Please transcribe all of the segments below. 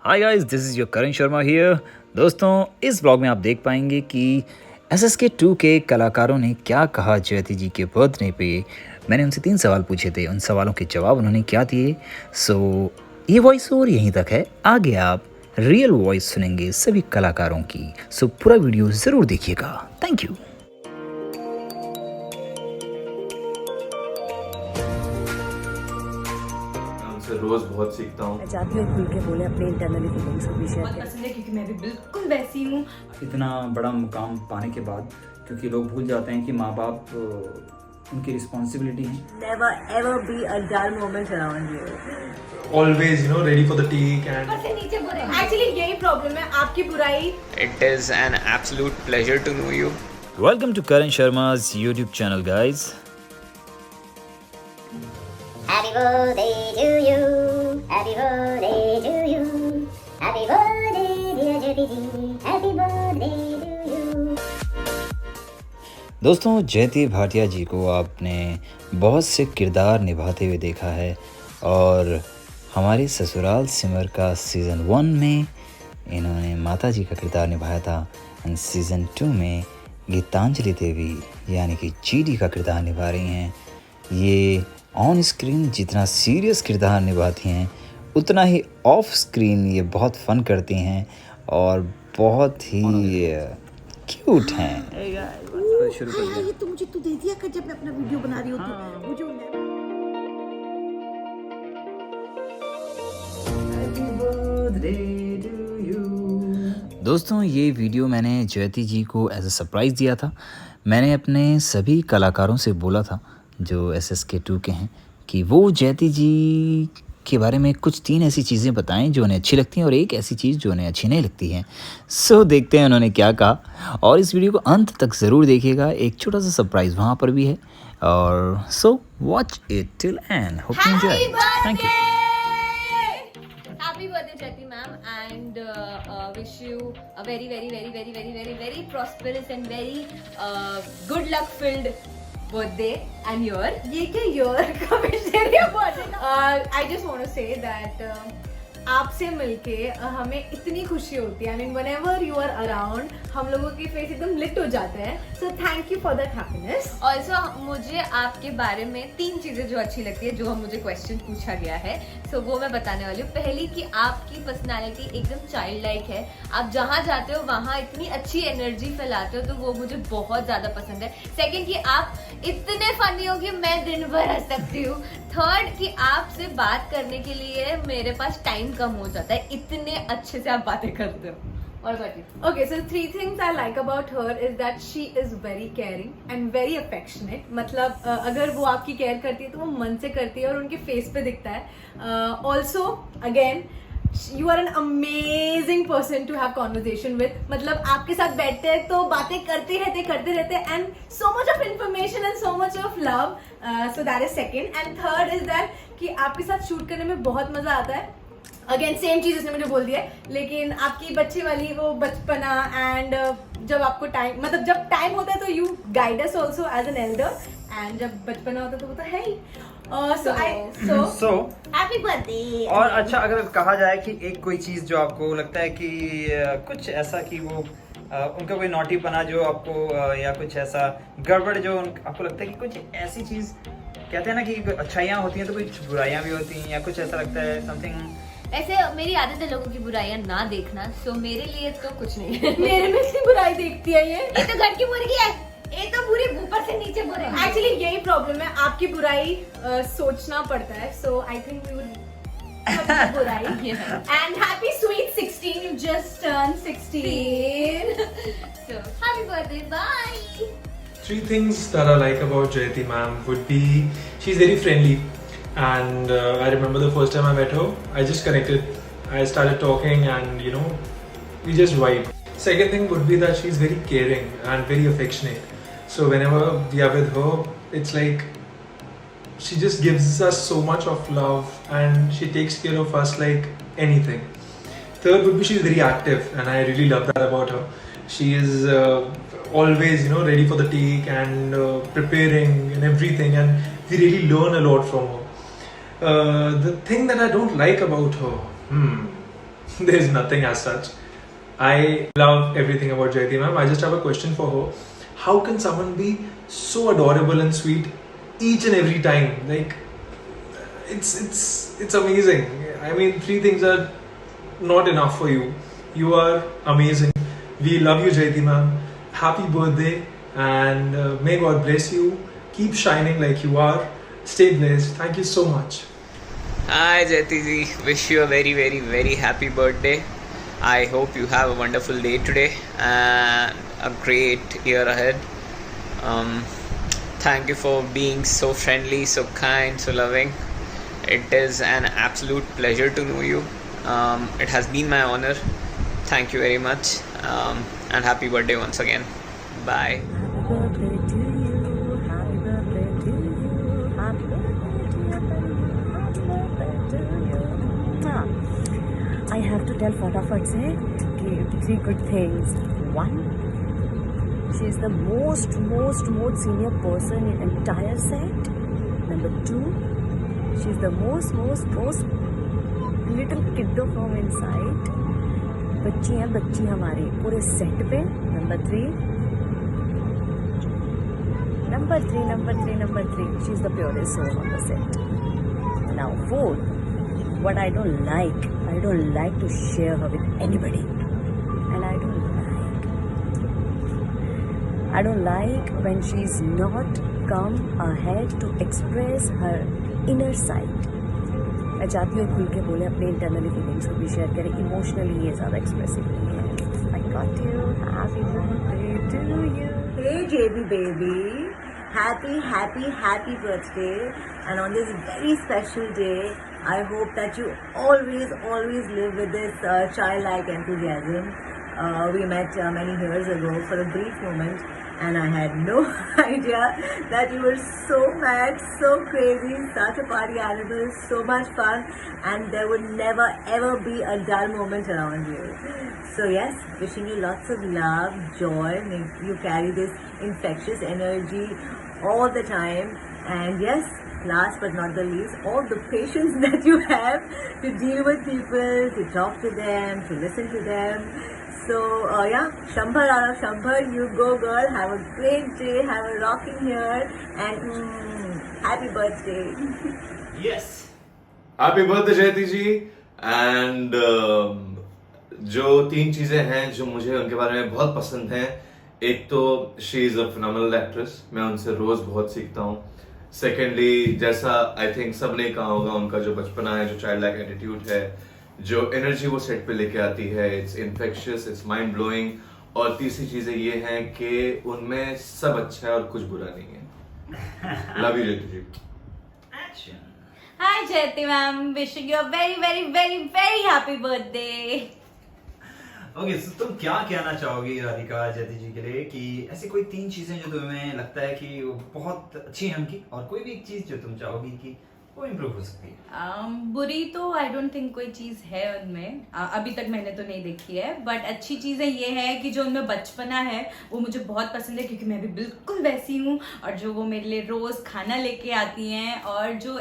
Hi guys, this is your Karan Sharma here. दोस्तों, इस blog में आप देख पाएंगे कि SSK2 के कलाकारों ने क्या कहा जयति जी के बर्थडे पे। मैंने उनसे 3 सवाल पूछे थे, उन सवालों के जवाब उन्होंने क्या दिए। सो ये वॉइस ओवर यहीं तक है, आगे आप रियल वॉइस सुनेंगे सभी कलाकारों की। सो पूरा वीडियो ज़रूर देखिएगा। Thank you. रोज बहुत सीखता हूँ। मैं चाहती हूँ खुल के बोले, अपने इंटरनली फीलिंग्स को भी शेयर बहुत करें। पसंद है क्योंकि मैं भी बिल्कुल वैसी हूँ। इतना बड़ा मुकाम पाने के बाद, क्योंकि लोग भूल जाते हैं कि माँ बाप उनकी रिस्पॉन्सिबिलिटी है। Never ever be a dull moment around you. Always, ready for the take and. ऊपर से नीचे बुरे। Actually यही प्रॉब्लम है आपकी बुराई। It is an absolute pleasure to know you. Welcome to Karan Sharma's YouTube channel, guys. Happy birthday to you. Happy birthday to you. Happy birthday, dear Jyoti ji. Happy birthday to you. दोस्तों, जयति भाटिया जी को आपने बहुत से किरदार निभाते हुए देखा है और हमारे ससुराल सिमर का सीज़न 1 में इन्होंने माता जी का किरदार निभाया था एंड सीज़न 2 में गीतांजलि देवी यानी कि जीडी का किरदार निभा रही हैं। ये ऑन स्क्रीन जितना सीरियस किरदार निभाती हैं, उतना ही ऑफ स्क्रीन ये बहुत फन करती हैं और बहुत ही क्यूट हैं। शुरू कर दिया। ये तो मुझे तू दे दिया कर जब मैं अपना वीडियो बना रही हूँ तो मुझे दोस्तों, ये वीडियो मैंने जयति जी को एज अ सरप्राइज़ दिया था। मैंने अपने सभी कलाकारों से बोला था जो SSK2 के हैं कि वो जयति जी के बारे में कुछ 3 ऐसी चीज़ें बताएं जो उन्हें अच्छी लगती हैं और एक ऐसी चीज़ जो उन्हें अच्छी नहीं लगती है। सो देखते हैं उन्होंने क्या कहा और इस वीडियो को अंत तक ज़रूर देखिएगा। एक छोटा सा सरप्राइज़ वहाँ पर भी है और so watch it till and hope you enjoy. Thank you. Happy birthday Jyoti ma'am and wish you a very prosperous and very good luck filled birthday and year. ये क्या year का wish दे रही है birthday? I just want to say that आपसे मिलके हमें इतनी खुशी होती है। I mean whenever you are around, हम लोगों की फेस एकदम लिट हो जाते हैं। So thank you for that happiness. Also मुझे आपके बारे में 3 चीजें जो अच्छी लगती है, जो मुझे क्वेश्चन पूछा गया है, सो वो मैं बताने वाली हूँ। पहली कि आपकी पर्सनालिटी एकदम चाइल्ड लाइक है। आप जहाँ जाते हो वहाँ इतनी अच्छी एनर्जी फैलाते हो, तो वो मुझे बहुत ज्यादा पसंद है। सेकंड कि आप इतने फनी हो कि मैं दिन भर हंस सकती हूँ। थर्ड कि आपसे बात करने के लिए मेरे पास टाइम कम हो जाता है, इतने अच्छे से आप बातें करते हो। और बाकी Okay, so 3 things I like about her is that she is very caring and very affectionate. मतलब अगर वो आपकी केयर करती है तो वो मन से करती है और उनके फेस पे दिखता है। Also, again, you are an amazing person to have conversation with. मतलब आपके साथ बैठते हैं तो बातें करते रहते and so much of information and so much of love. So that is second. And third is that कि आपके साथ शूट करने में बहुत मजा आता है। अगेन सेम चीज उसने मुझे बोल दिया है, लेकिन आपकी बच्चे वाली वो बचपना एंड जब आपको टाइम, मतलब जब टाइम होता है तो you guide us also as an elder, and जब बचपना होता है तो वो तो है ही। सो हैप्पी बर्थडे। और अच्छा, अगर कहा जाए कि एक कोई चीज़ जो आपको लगता है कि कुछ ऐसा कि वो उनका कोई नॉटीपना जो आपको या कुछ ऐसा गड़बड़ जो आपको लगता है कि कुछ ऐसी चीज़, कहते हैं ना कि अच्छाइयाँ होती हैं तो कुछ बुराइयाँ भी होती हैं, या कुछ ऐसा लगता है समथिंग। ऐसे मेरी आदत है लोगों की बुराइयां ना देखना, सो मेरे लिए तो कुछ नहीं है। मेरे में इतनी बुराई देखती है ये तो घर की मुर्गी है, ये तो पूरी ऊपर से नीचे बुरे। एक्चुअली यही प्रॉब्लम है, आपकी बुराई सोचना पड़ता है। So I think we would बुराई। And happy sweet 16, you just turn 16। So happy birthday, bye. 3 things that I like about Jayati ma'am would be she's very friendly, and I remember the first time I met her, I just connected. I started talking, and we just vibe. Second thing would be that she's very caring and very affectionate. So whenever we are with her, it's like she just gives us so much of love, and she takes care of us like anything. Third would be she's very active, and I really love that about her. She is always ready for the take and preparing and everything, and we really learn a lot from her. The thing that I don't like about her, there's nothing as such. I love everything about Jayati ma'am. I just have a question for her. How can someone be so adorable and sweet each and every time? Like, it's amazing. I mean, three things are not enough for you. You are amazing. We love you, Jayati ma'am. Happy birthday, and may God bless you. Keep shining like you are. Stay blessed. Thank you so much. Hi Jayati ji, wish you a very very very happy birthday. I hope you have a wonderful day today and a great year ahead. Thank you for being so friendly, so kind, so loving. It is an absolute pleasure to know you. It has been my honor. Thank you very much, and happy birthday once again. Bye. Happy birthday to you. Happy birthday to you. Happy birthday to you. Happy birthday to you. I have to tell फटाफट से कि 3 good things. 1, she is the most senior person in entire set. Number 2, she is the most little kiddo from inside. बच्ची हमारी पूरे set पे. Number 3, she is the purest soul on the set. Now 4, what I don't like to share her with anybody, and I don't like when she's not come ahead to express her inner side. मैं चाहती हूँ खुल के बोले, अपने internally feelings को भी share करें. इमोशनली ये ज़्यादा एक्सप्रेसिव नहीं है. I got you. Happy birthday to you. Hey JB baby, happy birthday. And on this very special day, I hope that you always live with this childlike enthusiasm. We met many years ago for a brief moment, and I had no idea that you were so mad, so crazy, such a party animal, so much fun, and there would never ever be a dull moment around you. So yes, wishing you lots of love, joy. May you carry this infectious energy all the time, and yes, last but not the least, all the patience that you have to deal with people, to talk to them, to listen to them. So yeah, Shambhar out of Shambhar, you go girl, have a great day, have a rocking year, and happy birthday. Yes, happy birthday जयति जी. And जो 3 चीज़ें हैं जो मुझे उनके बारे में बहुत पसंद हैं, एक तो she is a phenomenal actress, मैं उनसे रोज़ बहुत सीखता हूँ. सेकेंडली, जैसा आई थिंक सबने कहा होगा, उनका जो बचपना है, जो चाइल्ड लाइक एटीट्यूड है, जो एनर्जी वो सेट पे लेके आती है, it's infectious, it's mind blowing. और तीसरी चीजें ये हैं कि उनमें सब अच्छा है और कुछ बुरा नहीं है. Love you Jayati ji. Hi Jayati ma'am, wishing you a very happy birthday. Okay, so तुम क्या कहना चाहोगी राधिका जयति जी के लिए कि ऐसी कोई 3 चीजें जो तुम्हें लगता है कि वो बहुत अच्छी हैं उनकी, और कोई भी एक चीज जो तुम चाहोगी कि वो इम्प्रूव हो सकती है? बुरी तो आई डोंट थिंक कोई चीज है उनमें, अभी तक मैंने तो नहीं देखी है. बट अच्छी चीजें ये है कि जो उनमें बचपना है वो मुझे बहुत पसंद है, क्योंकि मैं भी बिल्कुल वैसी हूँ. और जो वो मेरे लिए रोज खाना लेके आती हैं, और जो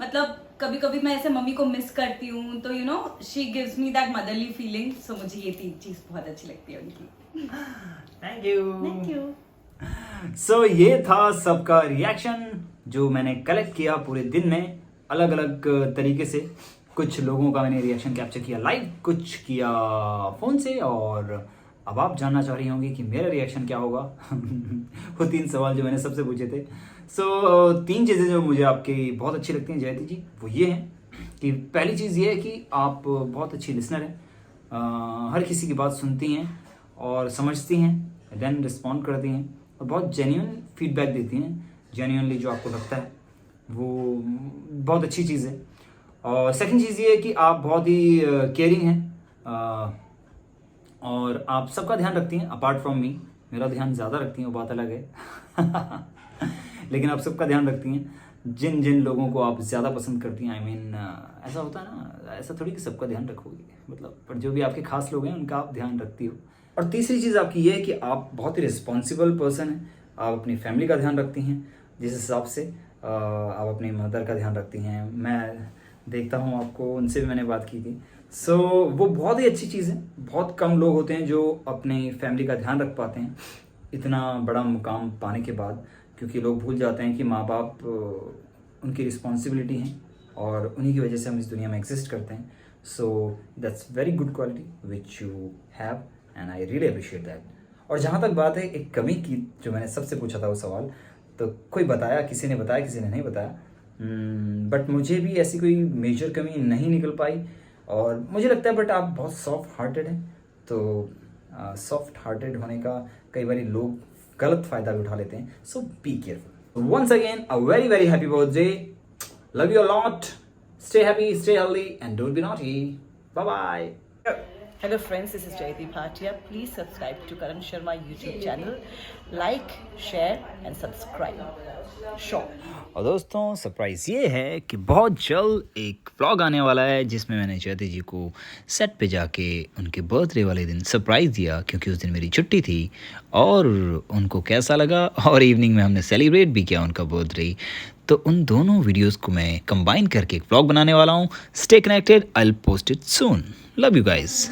मतलब कभी कभी मैं ऐसे मम्मी को मिस करती हूँ, तो you know she gives me that motherly feeling. So मुझे ये 3 चीज बहुत अच्छी लगती है उनकी. Thank you. सो ये था सबका रिएक्शन जो मैंने कलेक्ट किया पूरे दिन में, अलग अलग तरीके से. कुछ लोगों का मैंने रिएक्शन कैप्चर किया लाइव, कुछ किया फ़ोन से, और अब आप जानना चाह रही होंगी कि मेरा रिएक्शन क्या होगा. वो 3 सवाल जो मैंने सबसे पूछे थे. सो 3 चीज़ें जो मुझे आपकी बहुत अच्छी लगती हैं जयति जी, वो ये हैं कि पहली चीज़ ये है कि आप बहुत अच्छी लिसनर हैं, हर किसी की बात सुनती हैं और समझती हैं, देन रिस्पॉन्ड करती हैं, और बहुत जेन्युइन फीडबैक देती हैं. जेन्युइनली जो आपको लगता है वो बहुत अच्छी चीज़ है. और सेकंड चीज़ ये है कि आप बहुत ही केयरिंग हैं, और आप सबका ध्यान रखती हैं. अपार्ट फ्रॉम मी, मेरा ध्यान ज़्यादा रखती हैं, वो बात अलग है. लेकिन आप सबका ध्यान रखती हैं. जिन जिन लोगों को आप ज़्यादा पसंद करती हैं, आई मीन ऐसा होता है ना, ऐसा थोड़ी कि सबका ध्यान रखोगी, मतलब पर जो भी आपके खास लोग हैं उनका आप ध्यान रखती हो. और तीसरी चीज़ आपकी ये है कि आप बहुत ही रिस्पॉन्सिबल पर्सन हैं. आप अपनी फैमिली का ध्यान रखती हैं, जिस हिसाब से आप अपनी मदर का ध्यान रखती हैं. मैं देखता हूँ आपको, उनसे भी मैंने बात की थी. सो वो बहुत ही अच्छी चीज़ है। बहुत कम लोग होते हैं जो अपने फैमिली का ध्यान रख पाते हैं इतना बड़ा मुकाम पाने के बाद, क्योंकि लोग भूल जाते हैं कि माँ बाप उनकी रिस्पॉन्सिबिलिटी हैं और उन्हीं की वजह से हम इस दुनिया में एग्जिस्ट करते हैं। So that's very good quality which you have and I really appreciate that. और जहाँ तक बात है एक कमी की, जो मैंने सबसे पूछा था वो सवाल, तो कोई बताया, किसी ने बताया, किसी ने नहीं बताया, बट मुझे भी ऐसी कोई मेजर कमी नहीं निकल पाई। और मुझे लगता है बट आप बहुत सॉफ्ट हार्टेड हैं, तो सॉफ्ट हार्टेड होने का कई बार लोग गलत फ़ायदा भी उठा लेते हैं। So be careful. Once again a very very happy birthday, love you lot, stay happy, stay healthy and don't be naughty. Bye bye. Hello friends, this is Jayati Bhatia. Please subscribe to Karan Sharma YouTube channel. Like, share and subscribe. Sure. और दोस्तों surprise ये है कि बहुत जल्द एक vlog आने वाला है जिसमें मैंने जयति जी को सेट पे जाके उनके बर्थडे वाले दिन सरप्राइज़ दिया, क्योंकि उस दिन मेरी छुट्टी थी और उनको कैसा लगा, और इवनिंग में हमने सेलिब्रेट भी किया उनका बर्थडे। तो उन दोनों वीडियोस को मैं कंबाइन करके एक व्लॉग बनाने वाला हूँ। Stay connected, I will post it soon. Love you guys.